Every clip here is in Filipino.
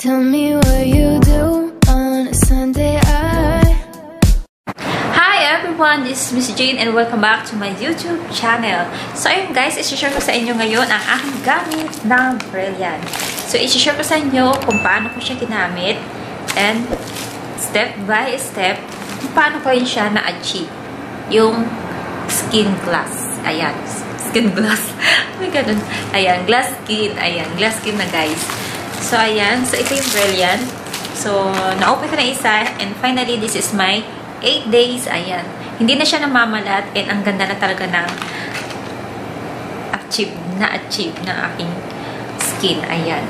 Tell me what you do on a Sunday. Hi everyone, this is Miss Jane and welcome back to my YouTube channel. So ayun guys, i-share ko sa inyo ngayon ang aking gamit ng Brilliant. So i-share ko sa inyo kung paano ko siya ginamit and step by step kung paano ko yun siya na-achieve. Yung skin glass. Ayan, skin glass. May ganun. Ayan, glass skin. Ayan, glass skin na guys. So, ayan. So, ito yung Brilliant. So, na-open ko na isa. And finally, this is my 8 days. Ayan. Hindi na siya namamalat. And ang ganda na talaga ng na-achieve na aking skin. Ayan.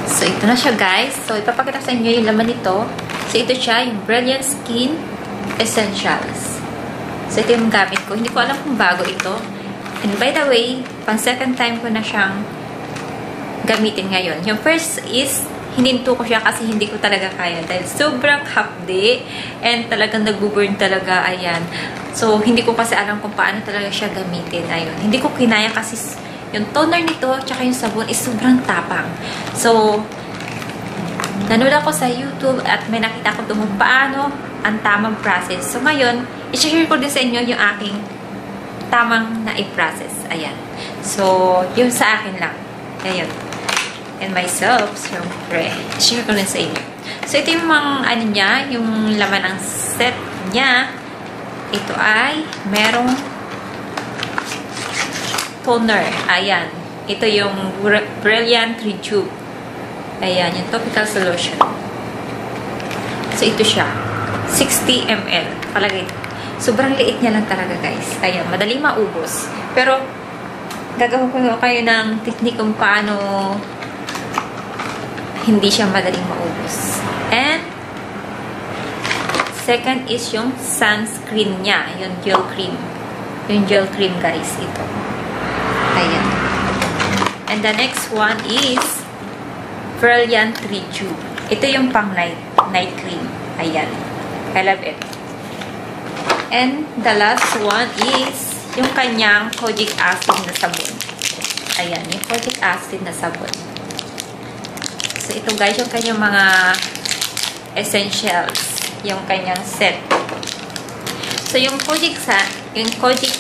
So, ito na siya guys. So, ipapakita sa inyo yung laman nito. So, ito siya, yung Brilliant Skin Essentials. So, ito yung gamit ko. Hindi ko alam kung bago ito. And by the way, pang second time ko na siyang gamitin ngayon. Yung first is, hininto ko siya kasi hindi ko talaga kaya. Dahil sobrang hapde. And talagang nagbo-burn talaga. Ayan. So, hindi ko kasi alam kung paano talaga siya gamitin. Ayun. Hindi ko kinaya kasi yung toner nito, tsaka yung sabon is sobrang tapang. So, nanood ako sa YouTube at may nakita ko doon paano ang tamang process. So, ngayon, i-share ko din sa inyo yung aking tamang na i-process. Ayan. So, yun sa akin lang. Ayan. And myself, syempre, i-share ko din sa inyo. So, ito yung mga, ano niya, yung laman ng set niya. Ito ay, merong toner. Ayan. Ito yung Brilliant Rejuve. Ayan, yung topical solution. So, ito siya. 60 ml. Palagay. Sobrang liit niya lang talaga, guys. Ayan, madali maubos. Pero, gagawin ko kayo ng technique kung paano hindi siya madaling maubos. And, second is yung sunscreen niya. Yung gel cream. Yung gel cream, guys. Ito. Ayan. And the next one is Brilliant Rejuve. Ito yung pang night cream. Ayan. I love it. And the last one is yung kanyang kojic acid na sabon. Ayan. Yung kojic acid na sabon. So, ito guys, yung kanyang mga essentials. Yung kanyang set. So, yung kojic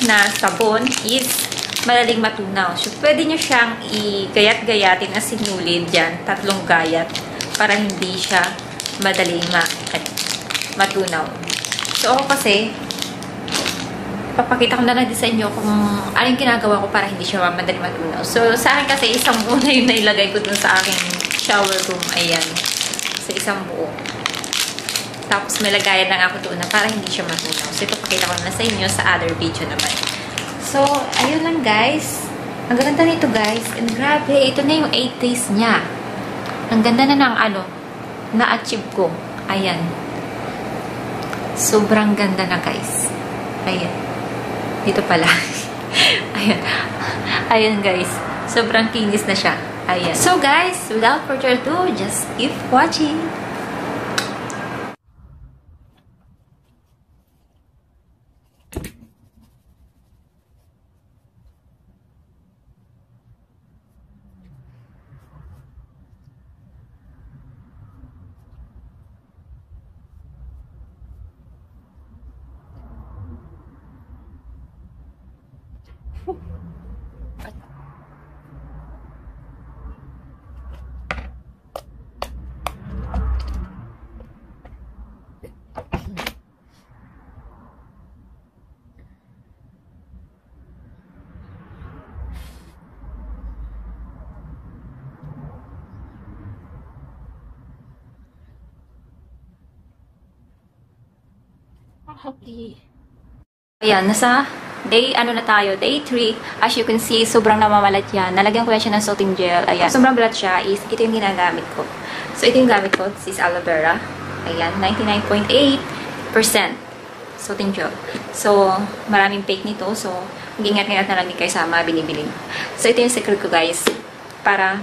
na sabon is madaling matunaw. So, pwede nyo siyang i-gayat-gayatin na sinulid dyan. 3 gayat. Para hindi siya madaling matunaw. So, ako kasi, papakita ko na lang din sa inyo kung anong ginagawa ko para hindi siya madaling matunaw. So, sa akin kasi, isang buo na yung nailagay ko dun sa aking shower room. Ayan. Sa isang buo. Tapos, may lagayan lang ako doon na para hindi siya matunaw. So, ito pakita ko na sa inyo sa other video naman. So, ayun lang guys. Ang ganda nito guys. And grabe, ito na yung 8 days niya. Ang ganda na ng na-achieve ko. Ayan. Sobrang ganda na guys. Ayan. Dito pala. Ayan. Ayan guys. Sobrang kinis na siya. Ayan. So guys, without further ado, just keep watching. Ayan, nasa day, na tayo, day 3. As you can see, sobrang namamalat yan. Nalagyan ko yan siya ng soothing gel. Ayan, sobrang balat siya is, ito yung ginagamit ko. So, ito yung gamit ko. This is aloe vera. Ayan, 99.8% soothing gel. So, maraming fake nito. So, mag-ingat-ingat na lang din kayo sa mga binibili. So, ito yung secret ko, guys. Para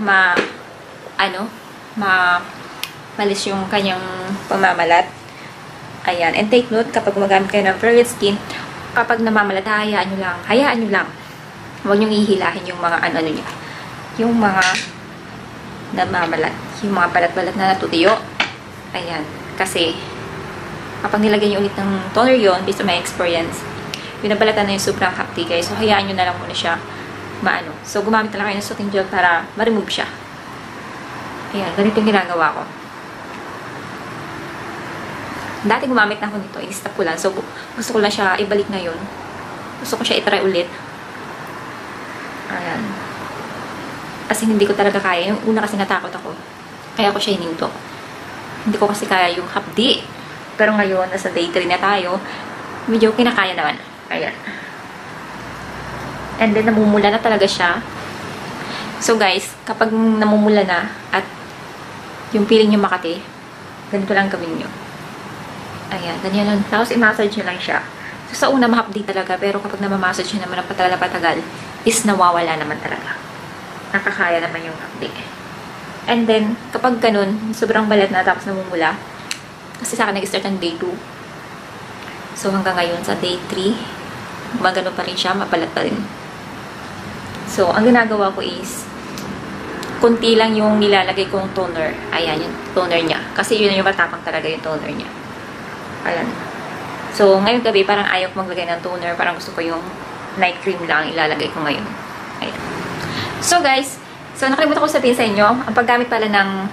malis yung kanyang pamamalat. Ayan. And take note, kapag gumagamit kayo ng Brilliant Skin, kapag namamalat, hayaan nyo lang. Hayaan nyo lang. Huwag nyo ihilahin yung mga ano niya. Yung mga namabalat. Yung mga balat-balat na natutuyo. Ayan. Kasi, kapag nilagyan nyo ulit ng toner yon, based on my experience, binabalatan na yung sobrang hapdi guys. So, hayaan nyo na lang muna siya maano. So, gumamit na lang kayo ng soothing gel para ma-remove siya. Ayan, ganito yung ginagawa ko. Dati gumamit na ako nito, i-stop ko lang. So, gusto ko lang siya ibalik ngayon. Gusto ko siya i-try ulit. Ayan. Kasi hindi ko talaga kaya. Yung una kasi natakot ako. Kaya ko siya hininto. Hindi ko kasi kaya yung hapdi. Pero ngayon, nasa day 3 na tayo, medyo kinakaya naman. Ayan. And then, namumula na talaga siya. So, guys, kapag namumula na at yung feeling nyo makati, ganito lang gawin nyo. Ayan, ganyan lang. Tapos, i-massage nyo lang siya. So, sa una, mahapdi talaga. Pero kapag namamassage nyo naman ang patagal, is nawawala naman talaga. Nakakaya naman yung hapdi. And then, kapag ganun, sobrang balat na tapos namumula. Kasi sa akin, nag-start ng day 2. So, hanggang ngayon, sa day 3, gumagano pa rin siya, mabalat pa rin. So, ang ginagawa ko is, kunti lang yung nilalagay kong toner. Ayan, yung toner niya. Kasi yun yung matapang talaga yung toner niya. Ayan. So, ngayong gabi, parang ayaw ko maglagay ng toner. Parang gusto ko yung night cream lang ilalagay ko ngayon. Ayan. So, guys, nakalimutan ko sabihin sa inyo, ang paggamit pala ng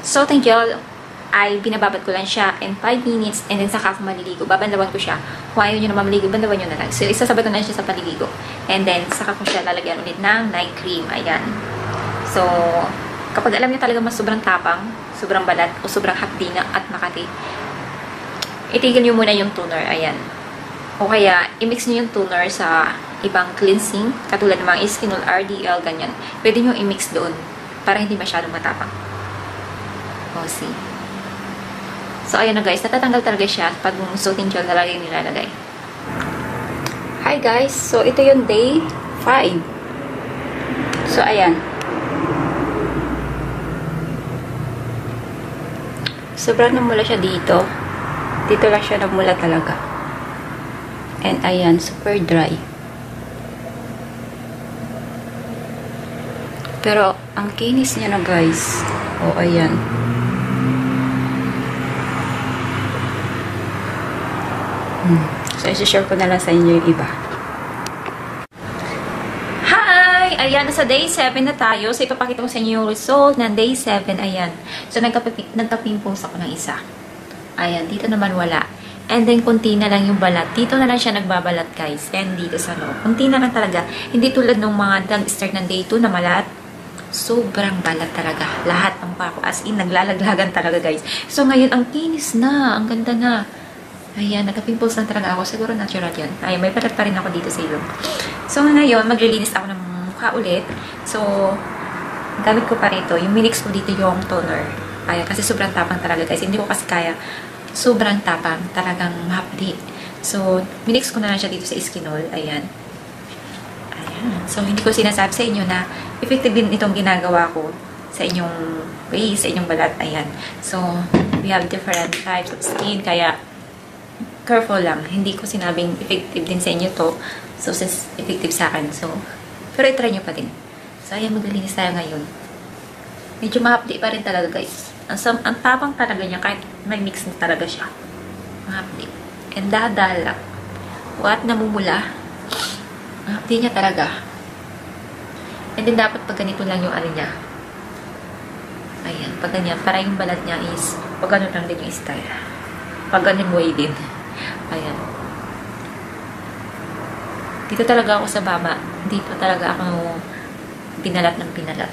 soothing gel ay binababad ko lang siya in 5 minutes and then saka ako maliligo. Babandawan ko siya. Kung ayaw nyo na mamaligo, bandawan nyo na lang. So, isasabay ko na siya sa paliligo. And then, saka ko siya lalagyan ulit ng night cream. Ayan. So, kapag alam nyo talaga mas sobrang tapang, sobrang balat, o sobrang hapdi na at makati, itigil nyo muna yung toner. Ayan. O kaya, i-mix nyo yung toner sa ibang cleansing, katulad ng mga Iskinol, RDL, ganyan. Pwede nyo i-mix doon para hindi masyadong matapang. O, see. So, ayan na guys. Natatanggal talaga siya pag soothing gel na lagi nilalagay. Hi guys. So, ito yung day 5. So, ayan. Sobrang namula siya dito. Dito lang siya namula talaga. And ayan, super dry. Pero, ang kinis niya na guys. O, ayan. So, isi-share ko na lang sa inyo yung iba. Hi! Ayan, nasa day 7 na tayo. So, ipapakita ko sa inyo yung result ng day 7. Ayan. So, nagka-pimples ako ng isa. Ayan, dito naman wala. And then, kunti na lang yung balat. Dito na lang siya nagbabalat, guys. And dito sa loob. Kunti na lang talaga. Hindi tulad ng mga nag-start ng day 2 na malat. Sobrang balat talaga. Lahat ng pako. As in, naglalaglagan talaga, guys. So, ngayon, ang kinis na. Ang ganda na. Ayan, nagka-pimples lang talaga ako. Siguro natural yan. Ayan, may palat pa rin ako dito sa ilong. So, ngayon, maglilinis ako ng mukha ulit. So, gamit ko pa rito. Yung minix ko dito yung toner. Ayan, kasi sobrang tapang talaga, guys. Hindi ko kasi kaya. Sobrang tapang. Talagang mahapdi. So, minix ko na lang siya dito sa Iskinol. Ayan. Ayan. So, hindi ko sinasabi sa inyo na effective din itong ginagawa ko sa inyong face, sa inyong balat. Ayan. So, we have different types of skin. Kaya, careful lang. Hindi ko sinabing effective din sa inyo to. So, effective sa akin. So, pero i-try nyo pa din. So, ayan, maglilinis tayo ngayon. Medyo mahapdi pa rin talaga, guys. Ang tapang talaga niya, kahit may mix na talaga siya. Mahapdi. And dahil lang. What? Namumula. Mahapdi niya talaga. And then, dapat pag ganito lang yung ano niya. Ayan, pag ganyan. Para yung balat niya is, pag ganun lang din yung style. Pag ganun way din. Ayan. Dito talaga ako sa baba. Dito talaga ako pinalat ng pinalat.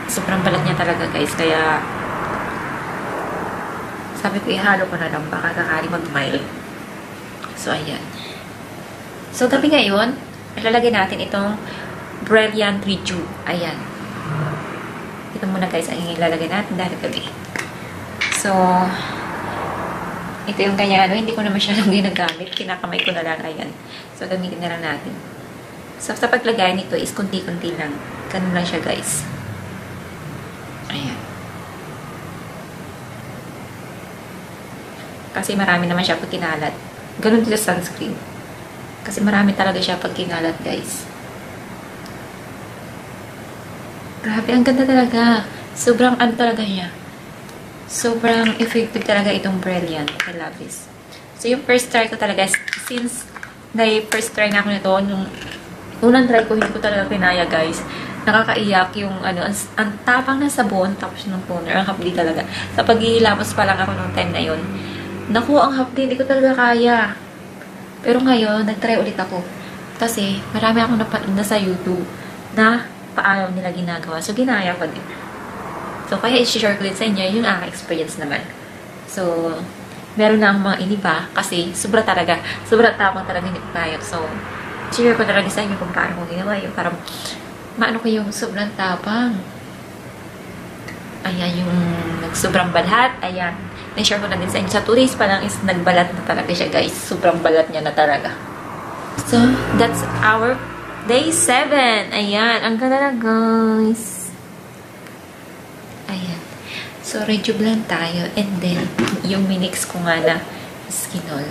Sobrang balat niya talaga, guys. Kaya sabi ko, ihalo ko na lang. Baka kakari mag-mile. So, ayan. So, gabi ngayon, ilalagay natin itong Brilliant Rejuve. Ayan. Ito muna, guys, ang ilalagay natin dahil gabi. So, ito yung kanya, hindi ko na masyadong ginagamit. Kinakamay ko na lang, ayan. So, gamitin na lang natin. So, sa paglagay nito is kunti-kunti lang. Ganun lang siya, guys. Ayan. Kasi marami naman siya pag kinalat. Ganun din sa sunscreen. Kasi marami talaga siya pag kinalat, guys. Grabe, ang ganda talaga. Sobrang ano talaga niya. Sobrang effective talaga itong Brilliant. I love this. So, yung first try ko talaga, since first try na ako nito, nung unang try ko, hindi ko talaga pinaya, guys. Nakakaiyak yung, ano, ang tapang ng sabon, tapos ng toner, ang hapdi talaga. Sa paghihilamos pa lang ako nung time na yun. Naku, ang hapdi, hindi ko talaga kaya. Pero ngayon, nag-try ulit ako. Kasi, marami akong napanood na sa YouTube na paano nila ginagawa. So, ginaya ko din. So, kaya i-share ko din sa inyo yung aking experience naman. So, meron na akong mga iniba kasi sobrang tapang talaga hindi ko kaya. So, share ko talaga sa inyo kung paano ko ginawa yung parang maano ko yung sobrang tapang. Ayan, yung nagsobrang balat. Ayan. Na-share ko na din sa inyo. Sa 2 days pa lang is nagbalat na talaga siya, guys. Sobrang balat niya na talaga. So, that's our day 7. Ayan. Ang ganda na, guys. Ayan. So, rejuve lang tayo. And then, yung minix ko nga na Skinol.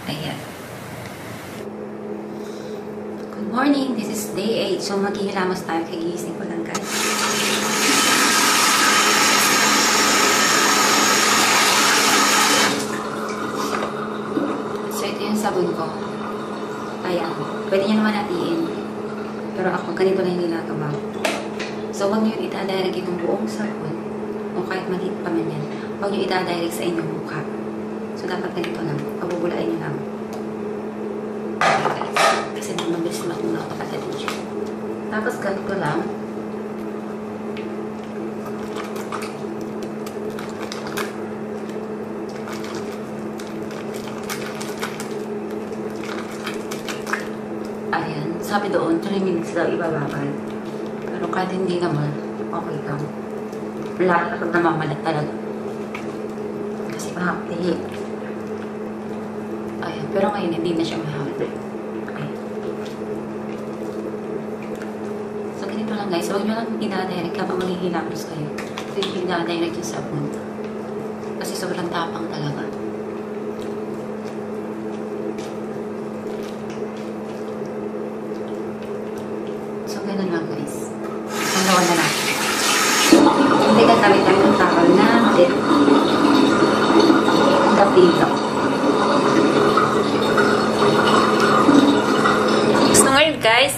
Ayan. Good morning. This is day 8. So, maghihilamos tayo. Kagising ko lang, guys. So, ito yung sabon ko. Ayan. Pwede nyo naman natiin. Pero ako, ganito lang yung ginagawa. So, huwag nyo itadirect itong buong sabon. O kahit maliit pa man yan. Huwag nyo itadirect sa inyong mukha. So, dapat ganito lang. Pabubulain nyo lang. Okay, guys. Kasi mabilis matuna kapag natin siya. Tapos, ganito lang. Ayan. Sabi doon, 3 minutes daw ibababal. Pero kahit hindi naman, okay lang. Wala na namamalat talaga. Kasi mahapdi. Ayan. Pero ngayon, hindi na siya mahapdi. Ayan. So, ganito lang, guys. Huwag nyo lang ina-direct kapag maghihilamos kayo. Ito yung ina-direct yung sabon. Kasi sobrang tapang talaga. So, ganun lang, guys. Hanggawan na natin. Hindi ka tabi tayo ng tawal natin. Kapilo. So, ngayon, guys,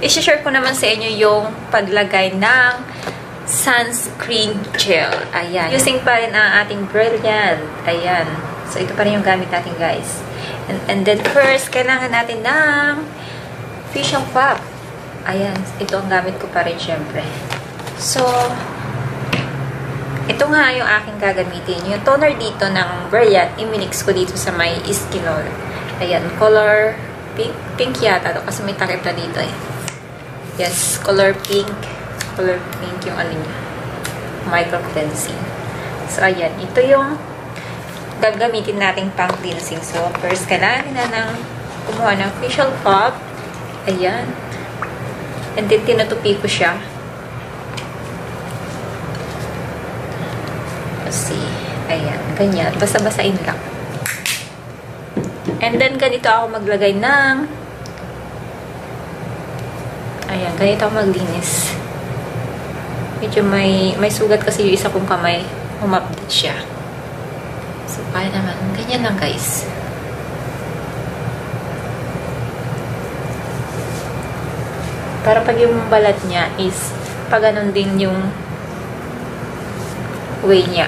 i-share ko naman sa inyo yung paglagay ng sunscreen gel. Ayan. Using pa rin ang ating Brilliant. Ayan. So, ito pa rin yung gamit natin, guys. And then, first, kailangan natin ng facial pop. Ayan. Ito ang gamit ko pa rin, syempre. So, ito nga yung aking gagamitin. Yung toner dito ng Brilliant, i-mix ko dito sa may Skinol. Ayan. Color pink. Pink yata to kasi may takip na dito eh. Yes. Color pink. Color pink yung ano niya. Micro-cleansing. So, ayan. Ito yung gagamitin nating pang-cleansing. So, first, kailangan na ng kumuha ng facial pop. Ayan. And then, tinutupi ko siya. Kasi, ayan. Ganyan. Basta-basain lang. And then, ganito ako maglagay ng ayan. Ganito ako maglinis. Medyo may sugat kasi yung isa kong kamay. Umapdate siya. So, kaya naman. Ganyan lang, guys. Para pag yung balat niya is pag ganun din yung way niya.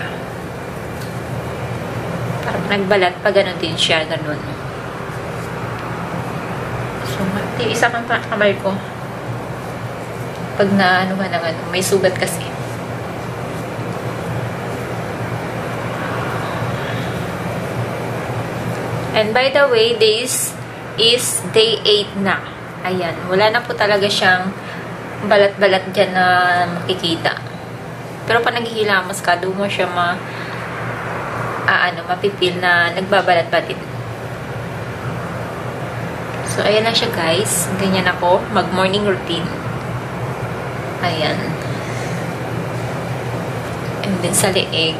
Para nagbalat, pag ganun din siya, ganun. So, isa kang kamay ko. Pag na, ano, may sugat kasi. And by the way, this is day 8 na. Ayan. Wala na po talaga siyang balat-balat dyan na makikita. Pero pag naghihilamos ka, doon mo siya mapipil na nagbabalat-batit. So, ayan na siya, guys. Ganyan ako. Mag-morning routine. Ayan. And then, sa leeg.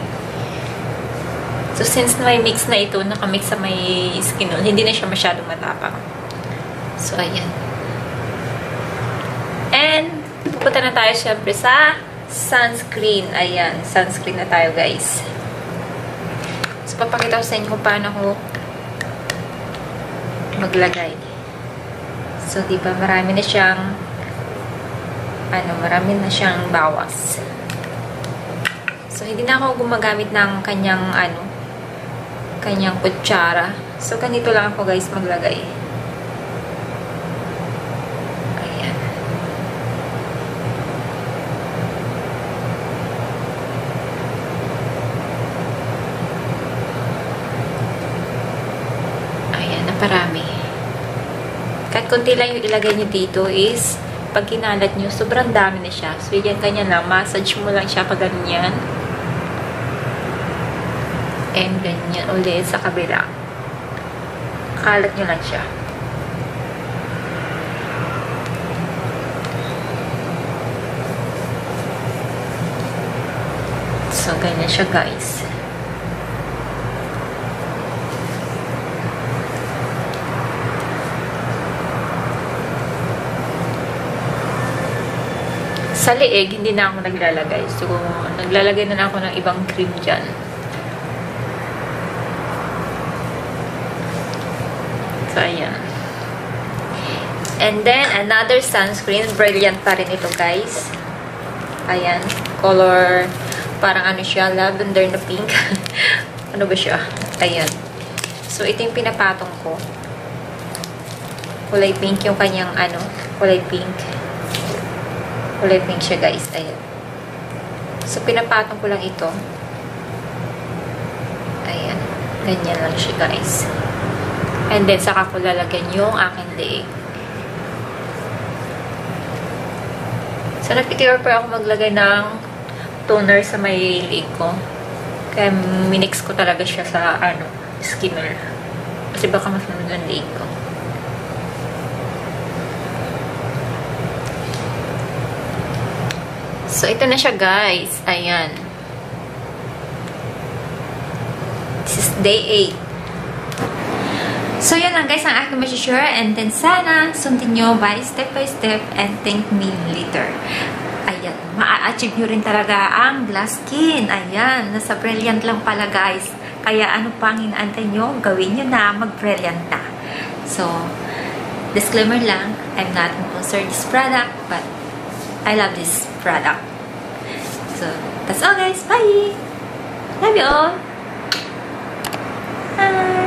So, since may mix na ito, nakamix sa may Skinol, hindi na siya masyadong matapang. So, ayan. And, pupunta na tayo syempre sa sunscreen. Ayan, sunscreen na tayo, guys. So, papakita ko sa inyo kung paano ko maglagay. So, diba, marami na siyang bawas. So, hindi na ako gumagamit ng kanyang kutsara. So, ganito lang ako, guys, maglagay. Ayan. Ayan, naparami. Kahit konti lang yung ilagay nyo dito is, pag kinalat nyo, sobrang dami na siya. So, yan, ganyan lang. Massage mo lang siya pag ganyan. And ganyan ulit sa kabila. Kalat nyo lang siya. So, ganyan siya, guys. Sa leeg, hindi na ako naglalagay. So, naglalagay na lang ako ng ibang cream dyan. So, ayan. And then, another sunscreen. Brilliant pa rin ito, guys. Ayan. Color, parang ano siya, lavender na pink. Ano ba siya? Ayan. So, ito yung pinapatong ko. Kulay pink yung kanyang, kulay pink. Kulay pink siya, guys. Ayan. So, pinapatong ko lang ito. Ayan. Ganyan lang siya, guys. And then, saka ko lalagyan yung aking leeg. So, nagpitior pa ako maglagay ng toner sa may leeg ko. Kaya, minix ko talaga siya sa, skimmer. Kasi baka mas naman ang leeg ko. So, ito na siya, guys. Ayan. This is day 8. So, yan lang, guys, ang aking masishare. And then, sana, sundin nyo by step and thank me later. Ayan. Ma-achieve nyo rin talaga ang glass skin. Ayan. Nasa brilliant lang pala, guys. Kaya, ano pang inaantay nyo? Gawin nyo na. Mag-brilliant na. So, disclaimer lang. I'm not sponsored this product, but I love this product. So, that's all, guys. Bye! Love you all! Bye!